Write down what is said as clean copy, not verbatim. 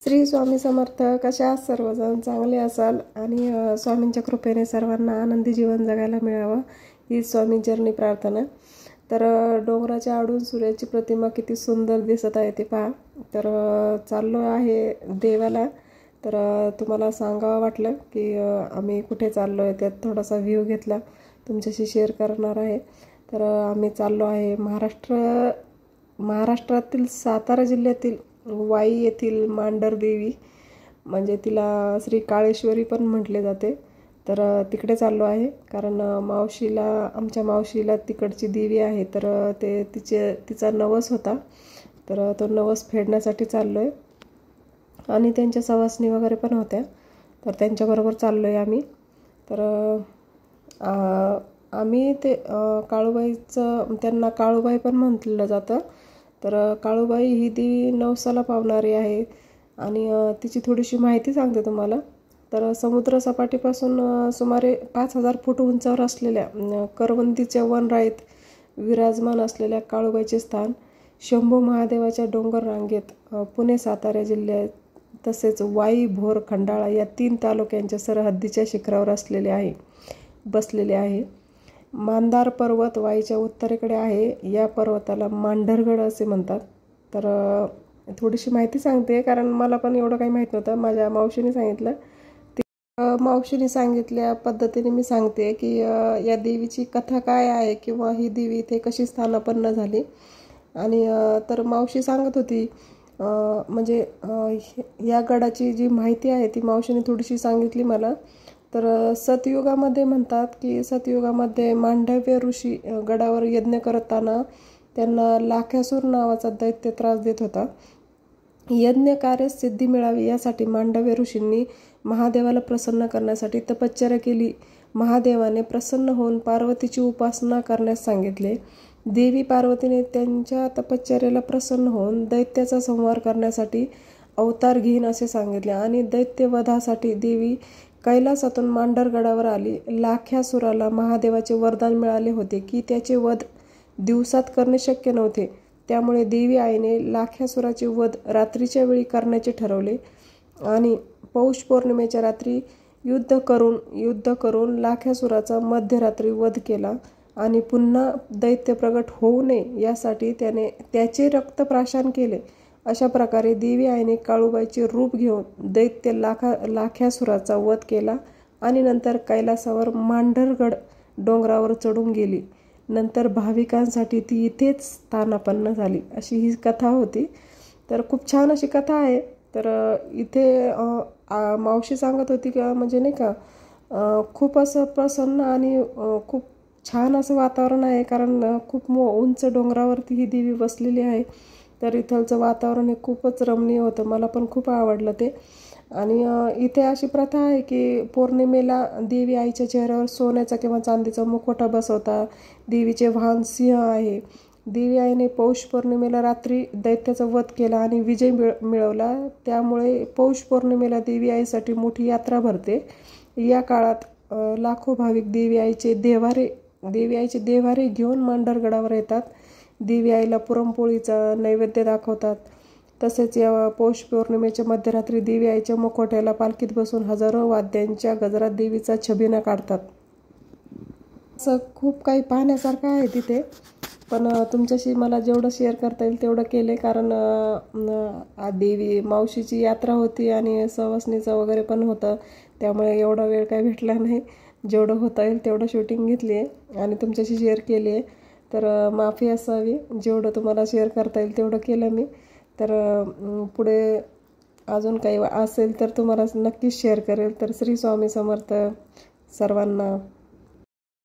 श्री स्वामी समर्थ. कशा आहात सर्वजण? चांगले असाल आणि स्वामींच्या कृपेने सर्वांना आनंदी जीवन जगायला मिळावं ही स्वामी चरणी प्रार्थना. तर डोंगराच्या आडून सूर्याची प्रतिमा किती सुंदर दिसत आहे ते पहा. तर चाललो आहे देवाला. तर तुम्हाला सांगावं वाटलं की आम्ही कुठे चाललो आहे, त्यात थोडासा व्ह्यू घेतला तुमच्याशी शेअर करणार आहे. तर आम्ही चाललो आहे महाराष्ट्रातील सातारा जिल्ह्यातील वाई येथील मांढर देवी, म्हणजे तिला श्री काळेश्वरी पण म्हटले जाते. तर तिकडे चाललो आहे कारण आमच्या मावशीला तिकडची देवी आहे. तर तिचा नवस होता, तर तो नवस फेडण्यासाठी चाललो आहे आणि त्यांच्या सवासणी वगैरे पण होत्या, तर त्यांच्याबरोबर चाललो आहे आम्ही. तर आम्ही ते त्यांना काळूबाई पण म्हटलं जातं. तर काळूबाई ही देवी नवसाला पावणारी आहे आणि तिची थोडीशी माहिती सांगते तुम्हाला. तर समुद्र सपाटीपासून सुमारे 5000 फूट उंचावर असलेल्या करवंदीच्या वनराईत विराजमान असलेल्या काळूबाईचे स्थान शंभू महादेवाच्या डोंगर रांगेत पुणे सातारा जिल्ह्यात तसेच वाई भोर खंडाळा या 3 तालुक्यांच्या सरहद्दीच्या शिखरावर बसलेले आहे. मांदार पर्वत वाईच्या उत्तरेकडे आहे. या पर्वताला मांढरगड असे म्हणतात. तर थोडीशी माहिती सांगते कारण मला पण एवढं काही माहीत नव्हतं. माझ्या मावशीने सांगितलं. मावशीने सांगितल्या पद्धतीने मी सांगते की या देवीची कथा काय आहे किंवा ही देवी इथे कशी स्थानापन्न झाली. आणि तर मावशी सांगत होती, म्हणजे या गडाची जी माहिती आहे ती मावशीने थोडीशी सांगितली मला. तर सतयुगामध्ये म्हणतात की सतयुगामध्ये मांडव्य ऋषी गडावर यज्ञ करताना त्यांना लाख्यासूर नावाचा दैत्य त्रास देत होता. यज्ञ कार्य सिद्धी मिळावी यासाठी मांडव्य ऋषींनी महादेवाला प्रसन्न करण्यासाठी तपश्चर्या केली. महादेवाने प्रसन्न होऊन पार्वतीची उपासना करण्यास सांगितले. देवी पार्वतीने त्यांच्या तपश्चर्याला प्रसन्न होऊन दैत्याचा संहार करण्यासाठी अवतार घेईन असे सांगितले आणि दैत्यवधासाठी देवी कैलासातून मांढरगडावर आली. लाख्यासुराला महादेवाचे वरदान मिळाले होते की त्याचे वध दिवसात करणे शक्य नव्हते. त्यामुळे देवी आईने लाख्यासुराचे वध रात्रीच्या वेळी करण्याचे ठरवले आणि पौष पौर्णिमेच्या रात्री युद्ध करून लाख्यासुराचा मध्यरात्री वध केला आणि पुन्हा दैत्य प्रगट होऊ नये यासाठी त्याने त्याचे रक्तप्राशन केले. अशा प्रकारे देवी आईने काळूबाईचे रूप घेऊन दैत्य लाख्यासुराचा वध केला आणि नंतर कैलासावर मांढरगड डोंगरावर चढून गेली. नंतर भाविकांसाठी ती इथेच स्थानापन्न झाली, अशी ही कथा होती. तर खूप छान अशी कथा आहे. तर इथे मावशी सांगत होती का म्हणजे नाही का खूप असं प्रसन्न आणि खूप छान असं वातावरण आहे कारण खूप उंच डोंगरावरती ही देवी बसलेली आहे. तर इथलचं वातावरण हे खूपच रमणीय होतं. मला पण खूप आवडलं ते. आणि इथे अशी प्रथा आहे की पौर्णिमेला देवी आईच्या चेहऱ्यावर सोन्याचा किंवा चांदीचा मुखवटा बसवता. देवीचे वाहन सिंह आहे. देवी आईने पौष पौर्णिमेला रात्री दैत्याचा वध केला आणि विजय मिळवला. त्यामुळे पौष पौर्णिमेला देवी आईसाठी मोठी यात्रा भरते. या काळात लाखो भाविक देवी आईचे देव्हारे घेऊन मांढरगडावर येतात. देवी आईला पुरणपोळीचा नैवेद्य दाखवतात. तसेच या पौष पौर्णिमेच्या मध्यरात्री देवी आईच्या मुखवट्याला पालखीत बसून हजारो वाद्यांच्या गजरात देवीचा छबिना काढतात. असं खूप काही पाहण्यासारखं आहे तिथे. पण तुमच्याशी मला जेवढं शेअर करता येईल तेवढं केले कारण देवी मावशीची यात्रा होती आणि सवासणीचं वगैरे पण होतं. त्यामुळे एवढा वेळ काही भेटला नाही. जेवढं होता येईल तेवढं शूटिंग घेतली आहे आणि तुमच्याशी शेअर केली आहे. तर माफी असावी, जेवढं तुम्हाला शेअर करता येईल तेवढं केलं मी. तर पुढे अजून काही असेल तर तुम्हाला नक्कीच शेअर करेल. तर श्री स्वामी समर्थ सर्वांना.